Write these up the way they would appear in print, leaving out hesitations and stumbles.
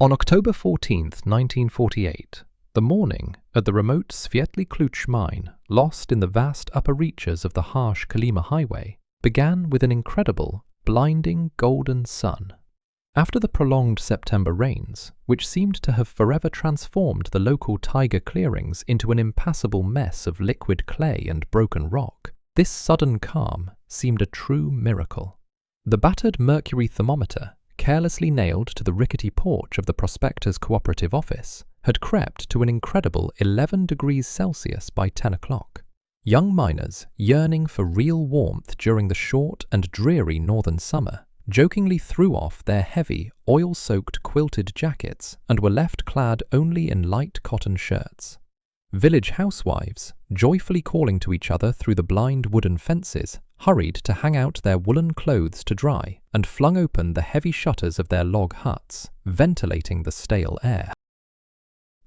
On October 14th, 1948, the morning at the remote Svietly Kluch mine, lost in the vast upper reaches of the harsh Kolyma highway, began with an incredible, blinding golden sun. After the prolonged September rains, which seemed to have forever transformed the local taiga clearings into an impassable mess of liquid clay and broken rock, this sudden calm seemed a true miracle. The battered mercury thermometer, carelessly nailed to the rickety porch of the prospector's cooperative office, had crept to an incredible 11 degrees Celsius by 10 o'clock. Young miners, yearning for real warmth during the short and dreary northern summer, jokingly threw off their heavy, oil-soaked quilted jackets and were left clad only in light cotton shirts. Village housewives, joyfully calling to each other through the blind wooden fences, hurried to hang out their woolen clothes to dry and flung open the heavy shutters of their log huts, ventilating the stale air.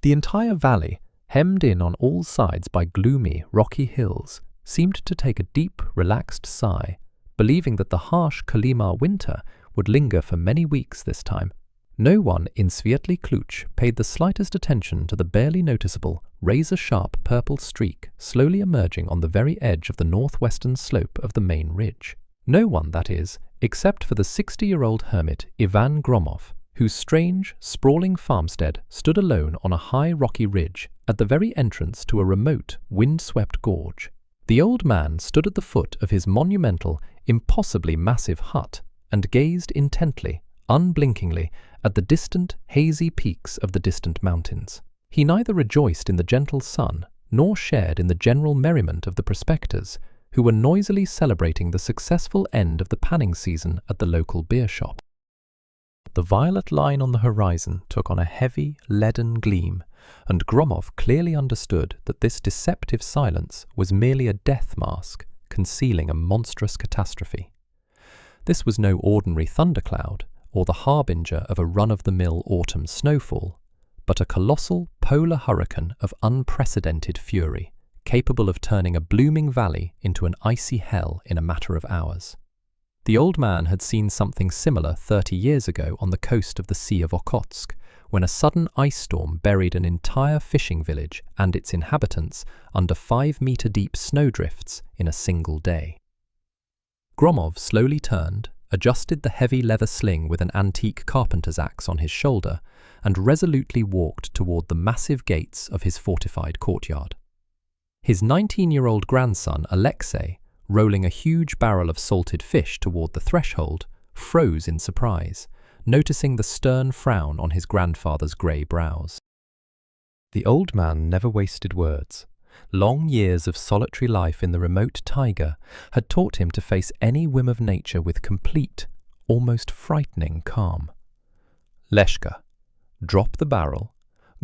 The entire valley, hemmed in on all sides by gloomy, rocky hills, seemed to take a deep, relaxed sigh, believing that the harsh Kolyma winter would linger for many weeks this time. No one in Svietly Kluch paid the slightest attention to the barely noticeable, razor-sharp purple streak slowly emerging on the very edge of the northwestern slope of the main ridge. No one, that is, except for the 60-year-old hermit Ivan Gromov, whose strange, sprawling farmstead stood alone on a high rocky ridge at the very entrance to a remote, wind-swept gorge. The old man stood at the foot of his monumental, impossibly massive hut and gazed intently, unblinkingly, at the distant, hazy peaks of the distant mountains. He neither rejoiced in the gentle sun nor shared in the general merriment of the prospectors, who were noisily celebrating the successful end of the panning season at the local beer shop. The violet line on the horizon took on a heavy, leaden gleam, and Gromov clearly understood that this deceptive silence was merely a death mask concealing a monstrous catastrophe. This was no ordinary thundercloud or the harbinger of a run-of-the-mill autumn snowfall, but a colossal polar hurricane of unprecedented fury, capable of turning a blooming valley into an icy hell in a matter of hours. The old man had seen something similar 30 years ago on the coast of the Sea of Okhotsk, when a sudden ice storm buried an entire fishing village and its inhabitants under 5-meter-deep snowdrifts in a single day. Gromov slowly turned, adjusted the heavy leather sling with an antique carpenter's axe on his shoulder, and resolutely walked toward the massive gates of his fortified courtyard. His 19-year-old grandson, Alexei, rolling a huge barrel of salted fish toward the threshold, froze in surprise, noticing the stern frown on his grandfather's grey brows. The old man never wasted words. Long years of solitary life in the remote taiga had taught him to face any whim of nature with complete, almost frightening calm. Leshka, drop the barrel,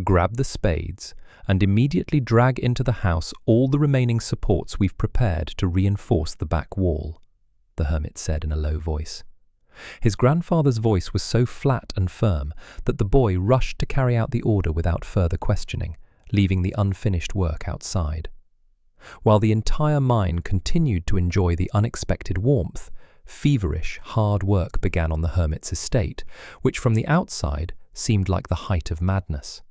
grab the spades, and immediately drag into the house all the remaining supports we've prepared to reinforce the back wall, the hermit said in a low voice. His grandfather's voice was so flat and firm that the boy rushed to carry out the order without further questioning, leaving the unfinished work outside. While the entire mine continued to enjoy the unexpected warmth, feverish, hard work began on the hermit's estate, which from the outside seemed like the height of madness.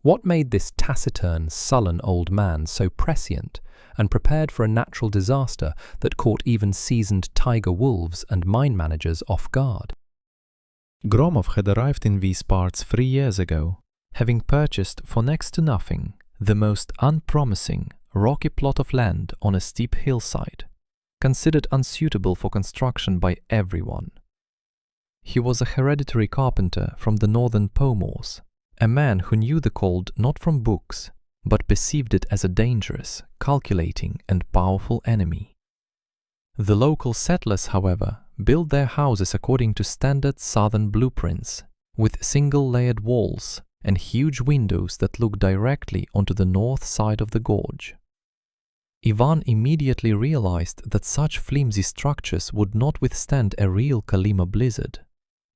What made this taciturn, sullen old man so prescient and prepared for a natural disaster that caught even seasoned tiger wolves and mine managers off guard? Gromov had arrived in these parts 3 years ago, having purchased for next to nothing the most unpromising, rocky plot of land on a steep hillside, considered unsuitable for construction by everyone. He was a hereditary carpenter from the northern Pomors, a man who knew the cold not from books, but perceived it as a dangerous, calculating and powerful enemy. The local settlers, however, built their houses according to standard southern blueprints, with single-layered walls and huge windows that looked directly onto the north side of the gorge. Ivan immediately realized that such flimsy structures would not withstand a real Kolyma blizzard,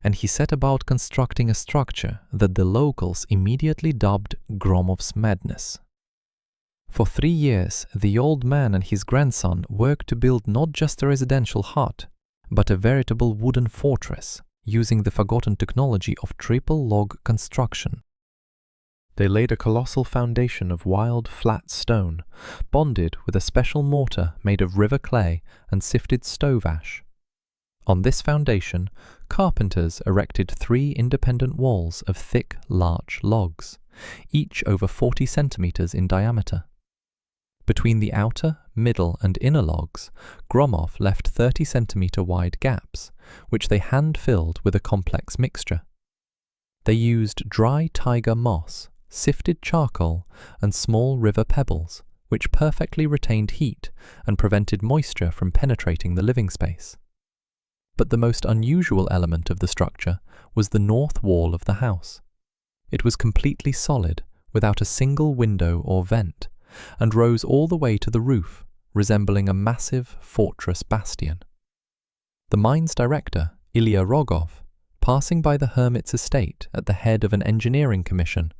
and he set about constructing a structure that the locals immediately dubbed Gromov's Madness. For 3 years, the old man and his grandson worked to build not just a residential hut, but a veritable wooden fortress, using the forgotten technology of triple log construction. They laid a colossal foundation of wild, flat stone, bonded with a special mortar made of river clay and sifted stove ash. On this foundation, carpenters erected 3 independent walls of thick, larch logs, each over 40 centimeters in diameter. Between the outer, middle, and inner logs, Gromov left 30-centimeter wide gaps, which they hand-filled with a complex mixture. They used dry tiger moss, sifted charcoal, and small river pebbles, which perfectly retained heat and prevented moisture from penetrating the living space. But the most unusual element of the structure was the north wall of the house. It was completely solid, without a single window or vent, and rose all the way to the roof, resembling a massive fortress bastion. The mine's director, Ilya Rogov, passing by the hermit's estate at the head of an engineering commission,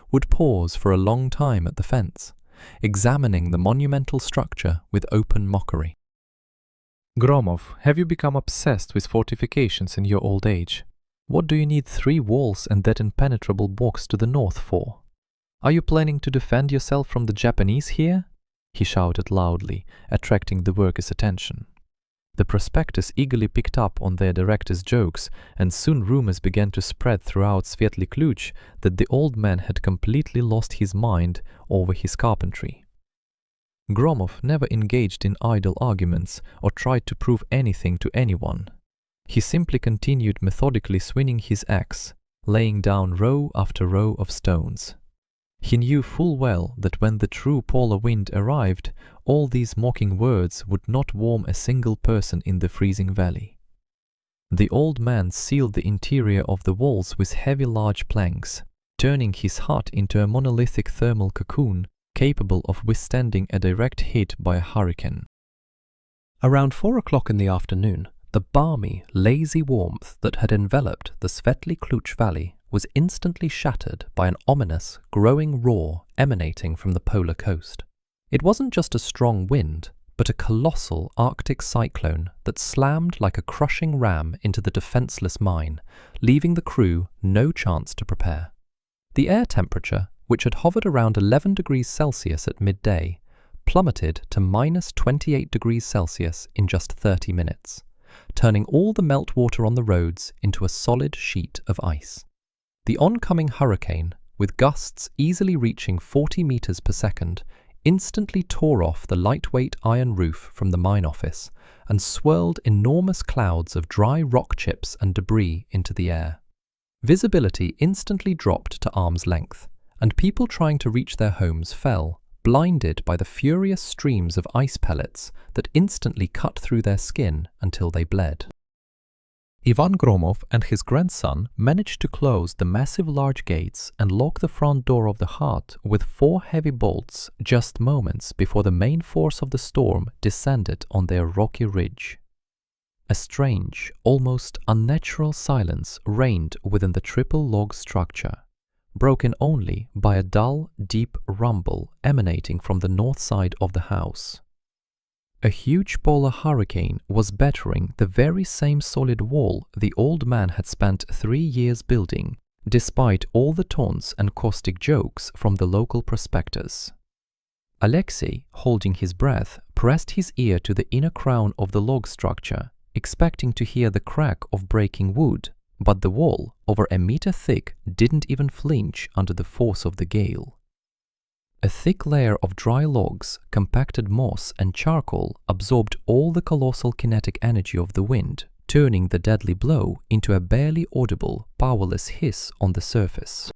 would pause for a long time at the fence, examining the monumental structure with open mockery. Gromov, have you become obsessed with fortifications in your old age? What do you need 3 walls and that impenetrable box to the north for? Are you planning to defend yourself from the Japanese here? He shouted loudly, attracting the workers' attention. The prospectors eagerly picked up on their director's jokes, and soon rumors began to spread throughout Svetly Kluch that the old man had completely lost his mind over his carpentry. Gromov never engaged in idle arguments or tried to prove anything to anyone. He simply continued methodically swinging his axe, laying down row after row of stones. He knew full well that when the true polar wind arrived, all these mocking words would not warm a single person in the freezing valley. The old man sealed the interior of the walls with heavy large planks, turning his hut into a monolithic thermal cocoon capable of withstanding a direct hit by a hurricane. Around 4 o'clock in the afternoon, the balmy, lazy warmth that had enveloped the Svetly Kluch Valley was instantly shattered by an ominous, growing roar emanating from the polar coast. It wasn't just a strong wind, but a colossal Arctic cyclone that slammed like a crushing ram into the defenseless mine, leaving the crew no chance to prepare. The air temperature, which had hovered around 11 degrees Celsius at midday, plummeted to minus 28 degrees Celsius in just 30 minutes, turning all the meltwater on the roads into a solid sheet of ice. The oncoming hurricane, with gusts easily reaching 40 meters per second, instantly tore off the lightweight iron roof from the mine office and swirled enormous clouds of dry rock chips and debris into the air. Visibility instantly dropped to arm's length, and people trying to reach their homes fell, blinded by the furious streams of ice pellets that instantly cut through their skin until they bled. Ivan Gromov and his grandson managed to close the massive large gates and lock the front door of the hut with 4 heavy bolts just moments before the main force of the storm descended on their rocky ridge. A strange, almost unnatural silence reigned within the triple log structure, broken only by a dull, deep rumble emanating from the north side of the house. A huge polar hurricane was battering the very same solid wall the old man had spent 3 years building, despite all the taunts and caustic jokes from the local prospectors. Alexei, holding his breath, pressed his ear to the inner crown of the log structure, expecting to hear the crack of breaking wood, but the wall, over a meter thick, didn't even flinch under the force of the gale. A thick layer of dry logs, compacted moss, and charcoal absorbed all the colossal kinetic energy of the wind, turning the deadly blow into a barely audible, powerless hiss on the surface.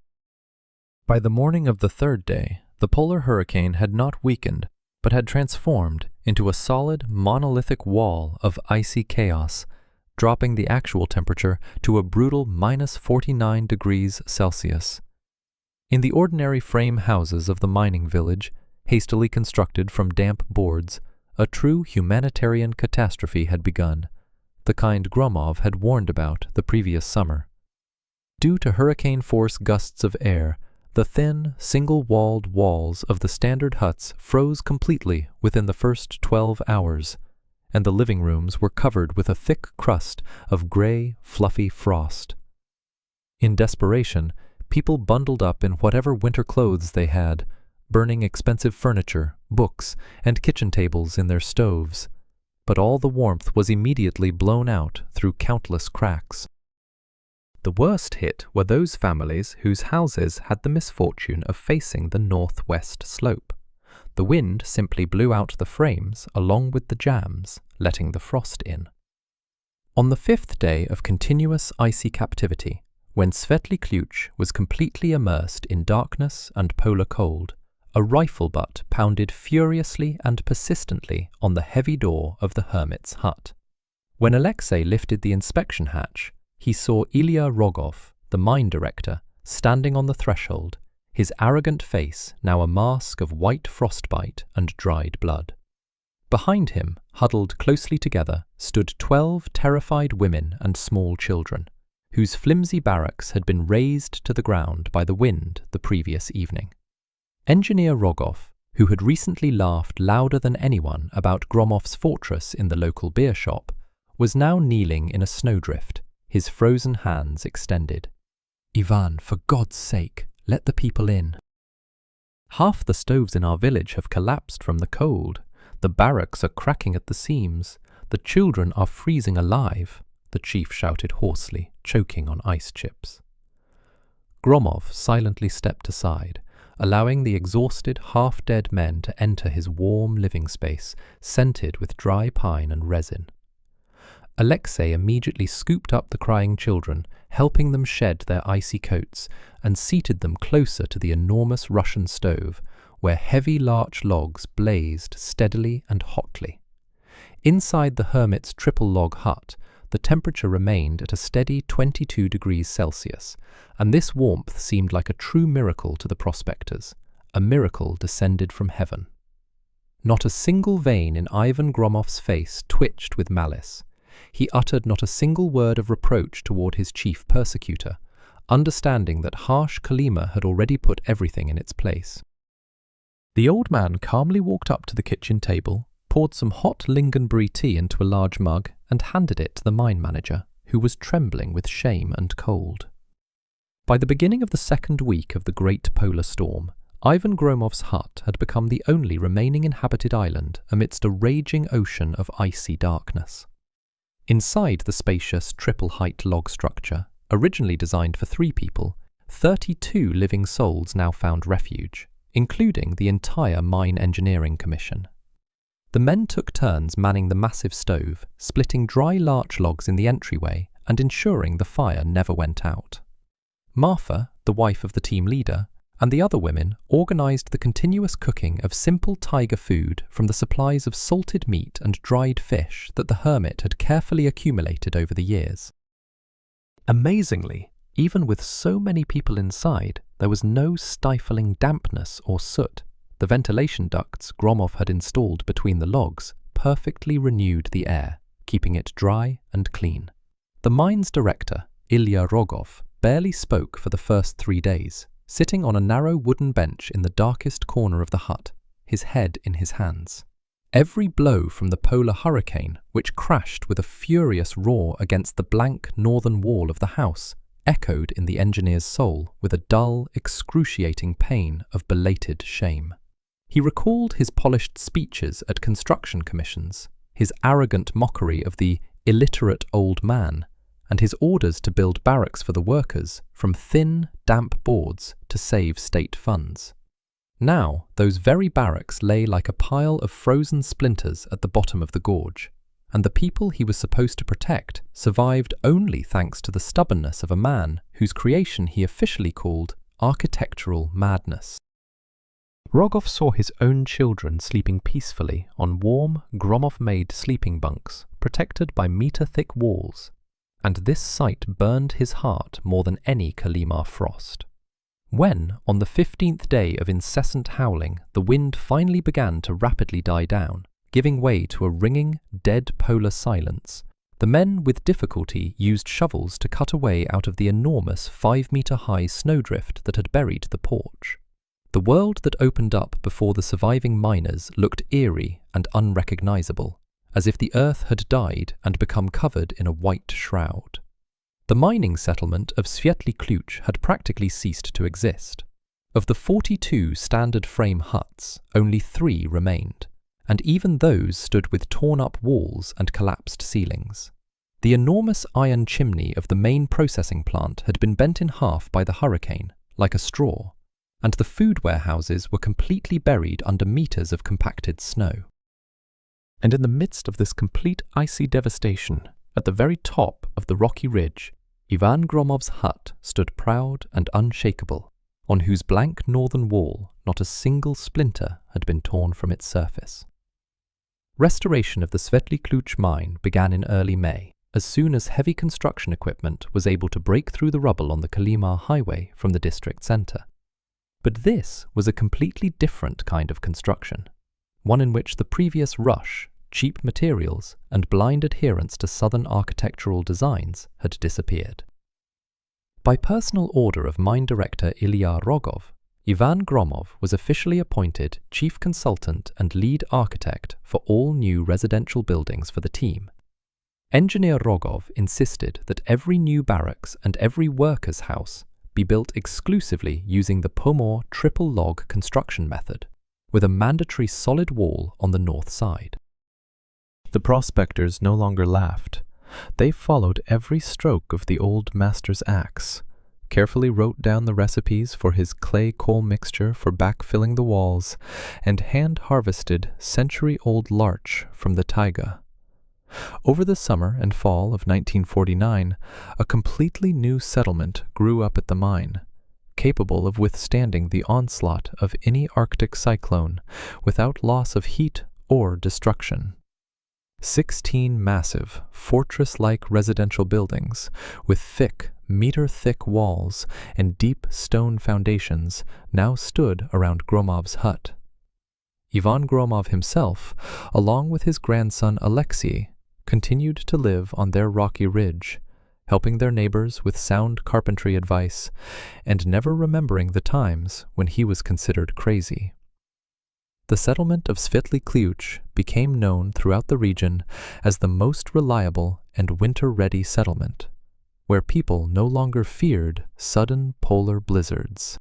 By the morning of the 3rd day, the polar hurricane had not weakened, but had transformed into a solid, monolithic wall of icy chaos, dropping the actual temperature to a brutal minus 49 degrees Celsius. In the ordinary frame houses of the mining village, hastily constructed from damp boards, a true humanitarian catastrophe had begun, the kind Gromov had warned about the previous summer. Due to hurricane-force gusts of air, the thin, single-walled walls of the standard huts froze completely within the first 12 hours, and the living rooms were covered with a thick crust of grey, fluffy frost. In desperation, people bundled up in whatever winter clothes they had, burning expensive furniture, books, and kitchen tables in their stoves. But all the warmth was immediately blown out through countless cracks. The worst hit were those families whose houses had the misfortune of facing the northwest slope. The wind simply blew out the frames along with the jambs, letting the frost in. On the 5th day of continuous icy captivity, when Svetly Kluch was completely immersed in darkness and polar cold, a rifle butt pounded furiously and persistently on the heavy door of the hermit's hut. When Alexei lifted the inspection hatch, he saw Ilya Rogov, the mine director, standing on the threshold, his arrogant face now a mask of white frostbite and dried blood. Behind him, huddled closely together, stood 12 terrified women and small children, whose flimsy barracks had been razed to the ground by the wind the previous evening. Engineer Rogov, who had recently laughed louder than anyone about Gromov's fortress in the local beer shop, was now kneeling in a snowdrift, his frozen hands extended. "Ivan, for God's sake, let the people in. Half the stoves in our village have collapsed from the cold. The barracks are cracking at the seams. The children are freezing alive," the chief shouted hoarsely, choking on ice chips. Gromov silently stepped aside, allowing the exhausted, half-dead men to enter his warm living space, scented with dry pine and resin. Alexei immediately scooped up the crying children, helping them shed their icy coats, and seated them closer to the enormous Russian stove, where heavy larch logs blazed steadily and hotly. Inside the hermit's triple-log hut, the temperature remained at a steady 22 degrees Celsius, and this warmth seemed like a true miracle to the prospectors, a miracle descended from heaven. Not a single vein in Ivan Gromov's face twitched with malice. He uttered not a single word of reproach toward his chief persecutor, understanding that harsh Kolyma had already put everything in its place. The old man calmly walked up to the kitchen table, poured some hot lingonberry tea into a large mug, and handed it to the mine manager, who was trembling with shame and cold. By the beginning of the 2nd week of the great polar storm, Ivan Gromov's hut had become the only remaining inhabited island amidst a raging ocean of icy darkness. Inside the spacious triple-height log structure, originally designed for 3 people, 32 living souls now found refuge, including the entire Mine Engineering Commission. The men took turns manning the massive stove, splitting dry larch logs in the entryway and ensuring the fire never went out. Marfa, the wife of the team leader, and the other women organised the continuous cooking of simple tiger food from the supplies of salted meat and dried fish that the hermit had carefully accumulated over the years. Amazingly, even with so many people inside, there was no stifling dampness or soot. The ventilation ducts Gromov had installed between the logs perfectly renewed the air, keeping it dry and clean. The mine's director, Ilya Rogov, barely spoke for the first 3 days, sitting on a narrow wooden bench in the darkest corner of the hut, his head in his hands. Every blow from the polar hurricane, which crashed with a furious roar against the blank northern wall of the house, echoed in the engineer's soul with a dull, excruciating pain of belated shame. He recalled his polished speeches at construction commissions, his arrogant mockery of the illiterate old man, and his orders to build barracks for the workers from thin, damp boards to save state funds. Now, those very barracks lay like a pile of frozen splinters at the bottom of the gorge, and the people he was supposed to protect survived only thanks to the stubbornness of a man whose creation he officially called architectural madness. Rogov saw his own children sleeping peacefully on warm, Gromov-made sleeping bunks protected by metre-thick walls, and this sight burned his heart more than any Kolyma frost. When, on the 15th day of incessant howling, the wind finally began to rapidly die down, giving way to a ringing, dead polar silence, the men with difficulty used shovels to cut away out of the enormous 5-metre-high snowdrift that had buried the porch. The world that opened up before the surviving miners looked eerie and unrecognizable, as if the earth had died and become covered in a white shroud. The mining settlement of Svietli Kluch had practically ceased to exist. Of the 42 standard frame huts, only 3 remained, and even those stood with torn-up walls and collapsed ceilings. The enormous iron chimney of the main processing plant had been bent in half by the hurricane, like a straw, and the food warehouses were completely buried under meters of compacted snow. And in the midst of this complete icy devastation, at the very top of the rocky ridge, Ivan Gromov's hut stood proud and unshakable, on whose blank northern wall not a single splinter had been torn from its surface. Restoration of the Svietli Kluch mine began in early May, as soon as heavy construction equipment was able to break through the rubble on the Kolyma highway from the district centre. But this was a completely different kind of construction, one in which the previous rush, cheap materials, and blind adherence to southern architectural designs had disappeared. By personal order of mine director Ilya Rogov, Ivan Gromov was officially appointed chief consultant and lead architect for all new residential buildings for the team. Engineer Rogov insisted that every new barracks and every worker's house be built exclusively using the Pomor triple log construction method, with a mandatory solid wall on the north side. The prospectors no longer laughed. They followed every stroke of the old master's axe, carefully wrote down the recipes for his clay-coal mixture for backfilling the walls, and hand-harvested century-old larch from the taiga. Over the summer and fall of 1949, a completely new settlement grew up at the mine, capable of withstanding the onslaught of any Arctic cyclone without loss of heat or destruction. 16 massive, fortress-like residential buildings with thick, meter-thick walls and deep stone foundations now stood around Gromov's hut. Ivan Gromov himself, along with his grandson Alexei, continued to live on their rocky ridge, helping their neighbors with sound carpentry advice and never remembering the times when he was considered crazy. The settlement of Svietli Kluch became known throughout the region as the most reliable and winter-ready settlement, where people no longer feared sudden polar blizzards.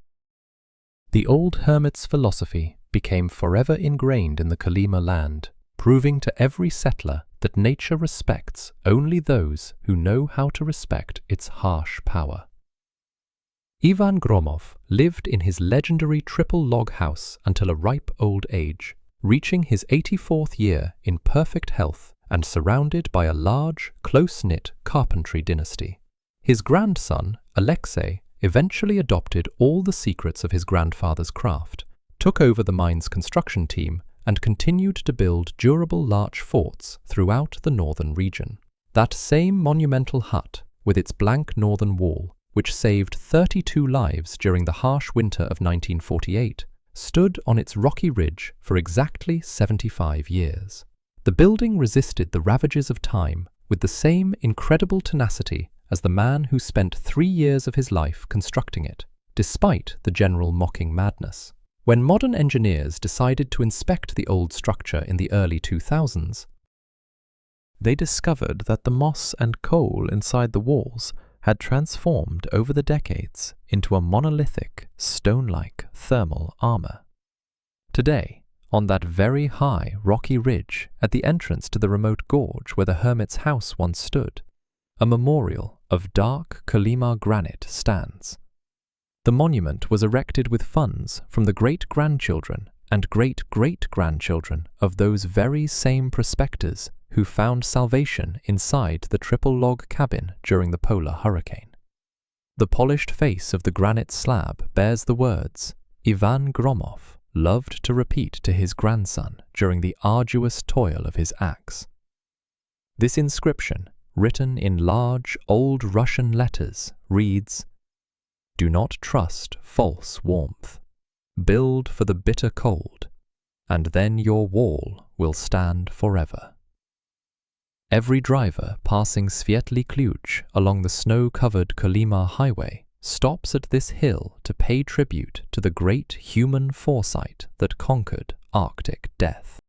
The old hermit's philosophy became forever ingrained in the Kolyma land, proving to every settler that nature respects only those who know how to respect its harsh power. Ivan Gromov lived in his legendary triple log house until a ripe old age, reaching his 84th year in perfect health and surrounded by a large, close-knit carpentry dynasty. His grandson, Alexei, eventually adopted all the secrets of his grandfather's craft, took over the mine's construction team, and continued to build durable larch forts throughout the northern region. That same monumental hut, with its blank northern wall, which saved 32 lives during the harsh winter of 1948, stood on its rocky ridge for exactly 75 years. The building resisted the ravages of time with the same incredible tenacity as the man who spent 3 years of his life constructing it, despite the general mocking madness. When modern engineers decided to inspect the old structure in the early 2000s, they discovered that the moss and coal inside the walls had transformed over the decades into a monolithic, stone-like thermal armor. Today, on that very high, rocky ridge at the entrance to the remote gorge where the hermit's house once stood, a memorial of dark Kolyma granite stands. The monument was erected with funds from the great-grandchildren and great-great-grandchildren of those very same prospectors who found salvation inside the triple log cabin during the polar hurricane. The polished face of the granite slab bears the words Ivan Gromov loved to repeat to his grandson during the arduous toil of his axe. This inscription, written in large old Russian letters, reads, "Do not trust false warmth. Build for the bitter cold, and then your wall will stand forever." Every driver passing Svietli Kluch along the snow-covered Kolyma highway stops at this hill to pay tribute to the great human foresight that conquered Arctic death.